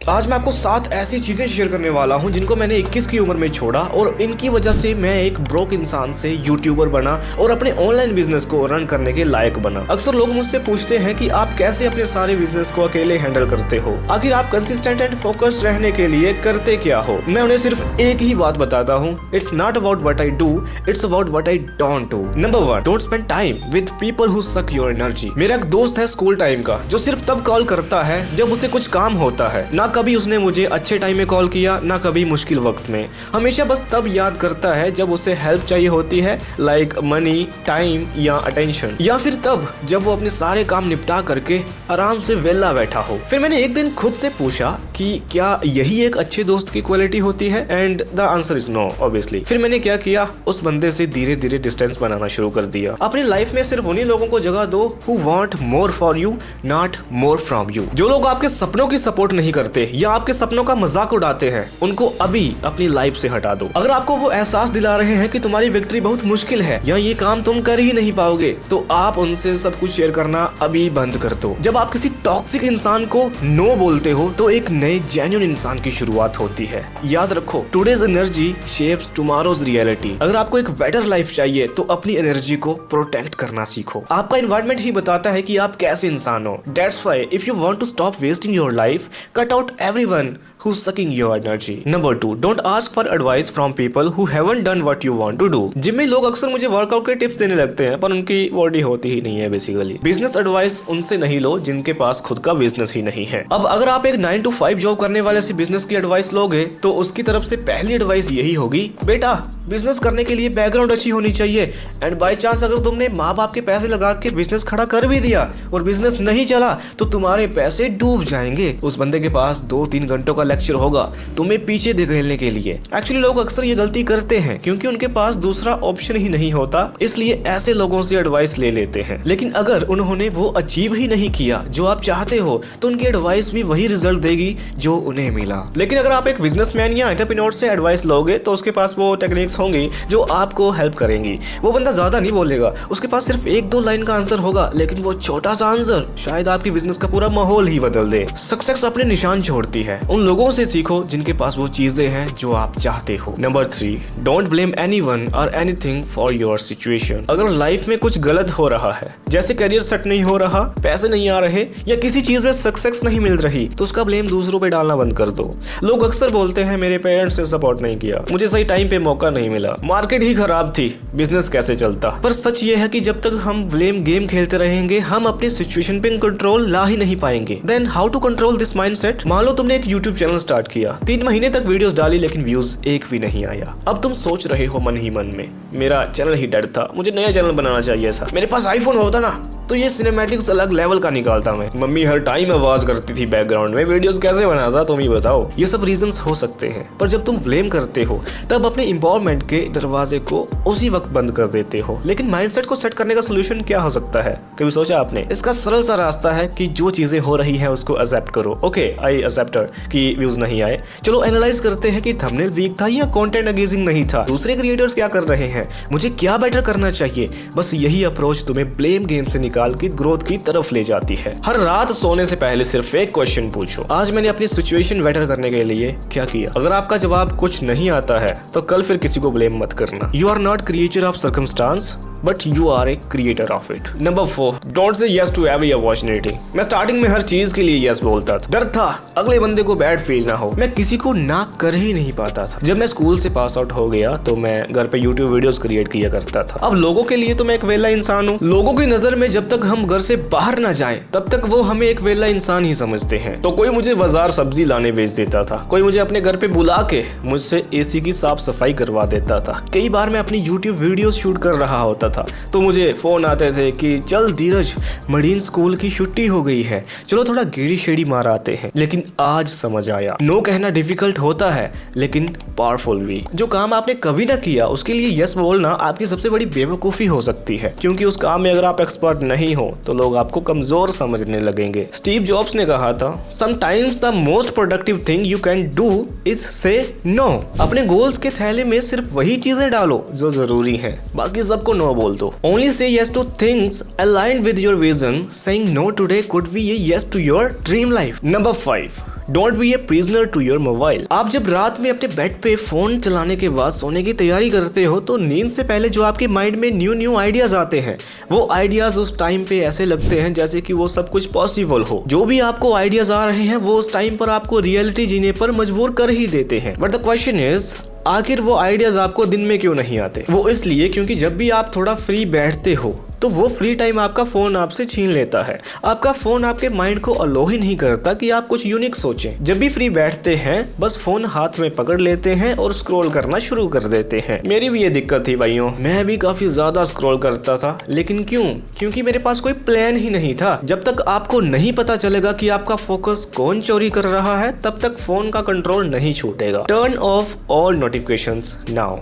आज मैं आपको 7 ऐसी चीजें शेयर करने वाला हूं जिनको मैंने 21 की उम्र में छोड़ा और इनकी वजह से मैं एक ब्रोक इंसान से यूट्यूबर बना और अपने ऑनलाइन बिजनेस को रन करने के लायक बना। अक्सर लोग मुझसे पूछते हैं कि आप कैसे अपने सारे बिजनेस को अकेले हैंडल करते हो, आखिर आप कंसिस्टेंट एंड फोकस्ड रहने के लिए करते क्या हो। मैं उन्हें सिर्फ एक ही बात बताता हूँ, it's not about what I do, it's about what I don't do. Number 1, don't spend time with people who सक योर एनर्जी। मेरा एक दोस्त है स्कूल टाइम का जो सिर्फ तब कॉल करता है जब उसे कुछ काम होता है। ना कभी उसने मुझे अच्छे टाइम में कॉल किया, ना कभी मुश्किल वक्त में। हमेशा बस तब याद करता है जब उसे हेल्प चाहिए होती है, लाइक मनी, टाइम या अटेंशन, या फिर तब जब वो अपने सारे काम निपटा करके आराम से वेला बैठा हो। फिर मैंने एक दिन खुद से पूछा कि क्या यही एक अच्छे दोस्त की क्वालिटी होती है, and the answer is no obviously. फिर मैंने क्या किया, उस बंदे से धीरे धीरे डिस्टेंस बनाना शुरू कर दिया। अपनी लाइफ में सिर्फ उन्हीं लोगों को जगह दो who want more for you, not more from you. जो लोग आपके सपनों की सपोर्ट नहीं करते या आपके सपनों का मजाक उड़ाते हैं, उनको अभी अपनी लाइफ से हटा दो। अगर आपको वो एहसास दिला रहे हैं कि तुम्हारी विक्ट्री बहुत मुश्किल है या ये काम तुम कर ही नहीं पाओगे, तो आप उनसे सब कुछ शेयर करना अभी बंद कर दो। जब आप किसी टॉक्सिक इंसान को नो बोलते हो तो एक नए जेन्युइन इंसान की शुरुआत होती है। याद रखो, today's energy shapes tomorrow's reality. अगर आपको एक बेटर लाइफ चाहिए तो अपनी एनर्जी को प्रोटेक्ट करना सीखो। आपका एनवायरनमेंट ही बताता है कि आप कैसे इंसान हो। That's why if you want to stop wasting your life, cut out everyone who's sucking your energy. Number 2, don't ask for advice from people who haven't done what you want to do. Gym में लोग अक्सर मुझे workout के tips देने लगते हैं पर उनकी बॉडी होती ही नहीं है बेसिकली। बिजनेस एडवाइस उनसे नहीं लो जिनके पास खुद का बिजनेस ही नहीं है। अब अगर आप एक 9 to 5 जॉब करने वाले से बिजनेस की एडवाइस लोगे तो उसकी तरफ से पहली एडवाइस यही होगी, बेटा बिजनेस करने के लिए बैकग्राउंड अच्छी होनी चाहिए, एंड बाय चांस अगर तुमने माँ बाप के पैसे लगा के बिजनेस खड़ा कर भी दिया और बिजनेस नहीं चला तो तुम्हारे पैसे डूब जाएंगे। उस बंदे के पास 2-3 घंटों का लेक्चर होगा तुम्हें पीछे धकेलने के लिए। एक्चुअली लोग अक्सर ये गलती करते हैं क्योंकि उनके पास दूसरा ऑप्शन ही नहीं होता, इसलिए ऐसे लोगों से एडवाइस ले लेते हैं। लेकिन अगर उन्होंने वो अचीव ही नहीं किया जो आप चाहते हो तो उनकी एडवाइस भी वही रिजल्ट देगी जो उन्हें मिला। लेकिन अगर आप एक बिजनेसमैन या एंटरप्रेन्योर से एडवाइस लोगे तो उसके पास वो टेक्निक्स होंगी जो आपको हेल्प करेंगी। वो बंदा ज्यादा नहीं बोलेगा, उसके पास सिर्फ 1-2 लाइन का आंसर होगा, लेकिन वो छोटा सा आंसर शायद आपकी बिजनेस का पूरा माहौल ही बदल दे। सक्सेस अपने निशान छोड़ती है। उन लोगों से सीखो जिनके पास वो चीजें हैं जो आप चाहते हो। नंबर 3, डोंट ब्लेम एनीवन और एनीथिंग फॉर योर सिचुएशन। अगर लाइफ में कुछ गलत हो रहा है, जैसे करियर सेट नहीं हो रहा, पैसे नहीं आ रहे या किसी चीज में सक्सेस नहीं मिल रही, तो उसका ब्लेम दूसरों पे डालना बंद कर दो। लोग अक्सर बोलते हैं मेरे पेरेंट्स ने सपोर्ट नहीं किया, मुझे सही टाइम पे मौका नहीं मिला, मार्केट ही खराब थी, बिजनेस कैसे चलता। पर सच ये है कि जब तक हम ब्लेम गेम खेलते रहेंगे हम अपनी सिचुएशन पे कंट्रोल ला ही नहीं पाएंगे। Then how to control this mindset? मान लो तुमने एक यूट्यूब चैनल स्टार्ट किया, 3 महीने तक वीडियोस डाली लेकिन व्यूज एक भी नहीं आया। अब तुम सोच रहे हो मन ही मन में, मेरा चैनल ही डेड था, मुझे नया चैनल बनाना चाहिए था, मेरे पास आईफोन होता ना तो ये सिनेमैटिक्स अलग लेवल का निकालता मैं, मम्मी हर टाइम आवाज करती थी बैकग्राउंड में, वीडियोस कैसे बनाता तुम ही बताओ। ये सब रीजंस हो सकते हैं, पर जब तुम ब्लेम करते हो तब अपने एम्पावरमेंट के दरवाजे को उसी वक्त बंद कर देते हो। लेकिन माइंडसेट को सेट करने का सोल्यूशन क्या हो सकता है, कभी सोचा आपने? इसका सरल सा रास्ता है कि जो चीजें हो रही है उसको एक्सेप्ट करो। ओके, आई एक्सेप्टेड कि व्यूज नहीं आए, चलो एनालाइज करते हैं कि थंबनेल वीक था या कंटेंट एंगेजिंग नहीं था, दूसरे क्रिएटर्स क्या कर रहे हैं, मुझे क्या बेटर करना चाहिए। बस यही अप्रोच तुम्हें ब्लेम गेम से निकाल के ग्रोथ की तरफ ले जाती है। हर रात सोने से पहले सिर्फ एक क्वेश्चन पूछो, आज मैंने अपनी सिचुएशन बेटर करने के लिए क्या किया। अगर आपका जवाब कुछ नहीं आता है तो कल फिर किसी को ब्लेम मत करना। You are not creator of circumstance but you are a creator of it. Number 4, don't say yes to every opportunity. मैं स्टार्टिंग में हर चीज के लिए यस बोलता था, डर था अगले बंदे को बैड फील ना हो, मैं किसी को ना कर ही नहीं पाता था। जब मैं स्कूल से पास आउट हो गया तो मैं घर पे यूट्यूब वीडियोस क्रिएट किया करता था। अब लोगों के लिए तो मैं एक वेला इंसान हूँ। लोगों की नजर में जब तक हम घर से बाहर ना जाएं तब तक वो हमें एक वेला इंसान ही समझते हैं। तो कोई मुझे बाजार सब्जी लाने भेज देता था, कोई मुझे अपने घर पे बुला के मुझसे एसी की साफ सफाई करवा देता था। कई बार मैं अपनी यूट्यूब वीडियो शूट कर रहा होता था तो मुझे फोन आते थे कि चल धीरज, मरीन स्कूल की छुट्टी हो गई है, चलो थोड़ा गेड़ी शेड़ी मार आते हैं। लेकिन आज समझ आया, नो कहना डिफिकल्ट होता है लेकिन पावरफुल भी। जो काम आपने कभी ना किया उसके लिए यस बोलना आपकी सबसे बड़ी बेवकूफी हो सकती है, क्योंकि उस काम में अगर आप एक्सपर्ट नहीं हो तो लोग आपको कमजोर समझने लगेंगे। स्टीव जॉब्स ने कहा था, sometimes the most productive thing you can do is से नो। अपने गोल्स के थैले में सिर्फ वही चीजें डालो जो जरूरी है, बाकी सबको नो बोल दो। Only say yes to things aligned with your vision. Saying no today could be a yes to your dream life. Number 5. Don't be a prisoner to your mobile. आप जब रात में अपने बेड पे फोन चलाने के बाद सोने की तैयारी करते हो तो नींद से पहले जो आपके माइंड में न्यू आइडियाज आते हैं वो आइडियाज उस टाइम पे ऐसे लगते हैं जैसे कि वो सब कुछ पॉसिबल हो। जो भी आपको आइडियाज आ रहे हैं वो उस टाइम पर आपको रियलिटी जीने पर मजबूर कर ही देते हैं। बट द क्वेश्चन इज, आखिर वो आइडियाज आपको दिन में क्यों नहीं आते? वो इसलिए क्योंकि जब भी आप थोड़ा फ्री बैठते हो तो वो फ्री टाइम आपका फोन आपसे छीन लेता है। आपका फोन आपके माइंड को अलो ही नहीं करता कि आप कुछ यूनिक सोचें। जब भी फ्री बैठते हैं बस फोन हाथ में पकड़ लेते हैं और स्क्रॉल करना शुरू कर देते हैं। मेरी भी ये दिक्कत थी भाइयों, मैं भी काफी ज्यादा स्क्रॉल करता था, लेकिन क्यों? क्योंकि मेरे पास कोई प्लान ही नहीं था। जब तक आपको नहीं पता चलेगा कि आपका फोकस कौन चोरी कर रहा है तब तक फोन का कंट्रोल नहीं छूटेगा। Turn off all notifications now.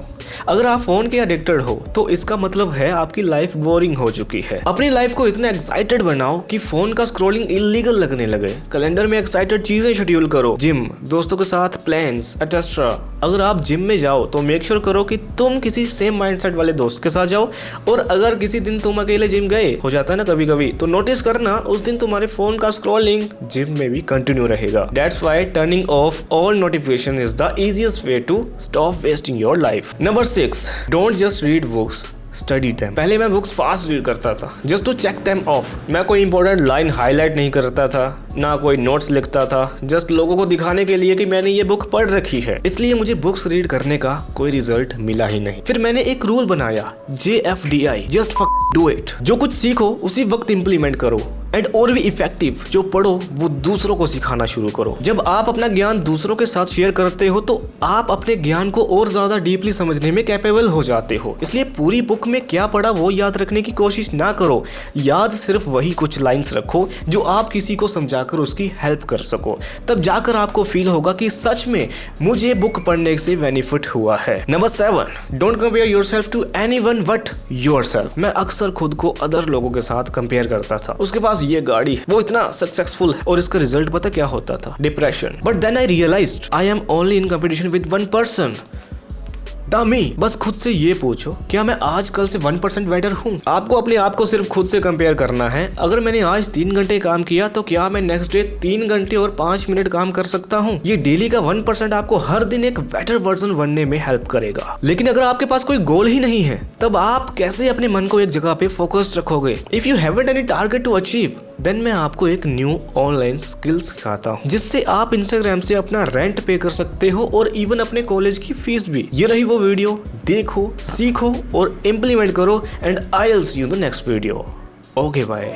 अगर आप फोन के एडिक्टेड हो तो इसका मतलब है आपकी लाइफ बोरिंग हो चुकी है। अपनी लाइफ को इतना एक्साइटेड बनाओ कि फोन का स्क्रॉलिंग इलीगल लगने लगे। कैलेंडर में एक्साइटेड चीजें शेड्यूल करो, जिम, दोस्तों के साथ प्लान्स एटसेट्रा। अगर आप जिम में जाओ तो मेक श्योर करो कि तुम किसी सेम माइंडसेट वाले दोस्त के साथ जाओ। और अगर किसी दिन तुम अकेले जिम गए, हो जाता है ना कभी कभी, तो नोटिस करना उस दिन तुम्हारे फोन का स्क्रॉलिंग जिम में भी कंटिन्यू रहेगा। That's why turning off all notification is the easiest way to stop wasting your life. Number 6, don't just read books, study them. पहले मैं बुक्स फास्ट रीड करता था just to check them off. मैं कोई important line highlight नहीं करता था, ना कोई नोट्स लिखता था, जस्ट लोगों को दिखाने के लिए कि मैंने ये बुक पढ़ रखी है। इसलिए मुझे बुक्स रीड करने का कोई रिजल्ट मिला ही नहीं। फिर मैंने एक रूल बनाया, JFDI, जस्ट डू इट। जो कुछ सीखो उसी वक्त इंप्लीमेंट करो। एंड और भी इफेक्टिव, जो पढ़ो वो दूसरों को सिखाना शुरू करो। जब आप अपना ज्ञान दूसरों के साथ शेयर करते हो तो आप अपने ज्ञान को और ज्यादा डीपली समझने में कैपेबल हो जाते हो। इसलिए पूरी बुक में क्या पढ़ा वो याद रखने की कोशिश ना करो। याद सिर्फ वही कुछ लाइंस रखो जो आप किसी को समझाकर उसकी हेल्प कर सको। तब जाकर आपको फील होगा कि सच में मुझे बुक पढ़ने से बेनिफिट हुआ है। Number 7, don't compare yourself to anyone but yourself. मैं अक्सर खुद को अदर लोगों के साथ कंपेयर करता था। उसके पास ये गाड़ी, वो इतना सक्सेसफुल है, और इसका रिजल्ट पता क्या होता था? Depression. But then I realised I am only in competition with one person, me. बस खुद से ये पूछो, क्या मैं आज कल से 1% बेटर हूँ? आपको अपने आप को सिर्फ खुद से कंपेयर करना है। अगर मैंने आज 3 घंटे काम किया तो क्या मैं नेक्स्ट डे 3 घंटे और 5 मिनट काम कर सकता हूँ? ये डेली का 1% आपको हर दिन एक बेटर वर्जन बनने में हेल्प करेगा। लेकिन अगर आपके पास कोई गोल ही नहीं है तब आप कैसे अपने मन को एक जगह पे फोकस्ड रखोगे? If you haven't any target to achieve, then मैं आपको एक न्यू ऑनलाइन स्किल सिखाता हूँ जिससे आप इंस्टाग्राम से अपना रेंट पे कर सकते हो और इवन अपने कॉलेज की फीस भी। ये रही वो वीडियो, देखो, सीखो और इम्प्लीमेंट करो। And I will see you in the next video. Okay bye.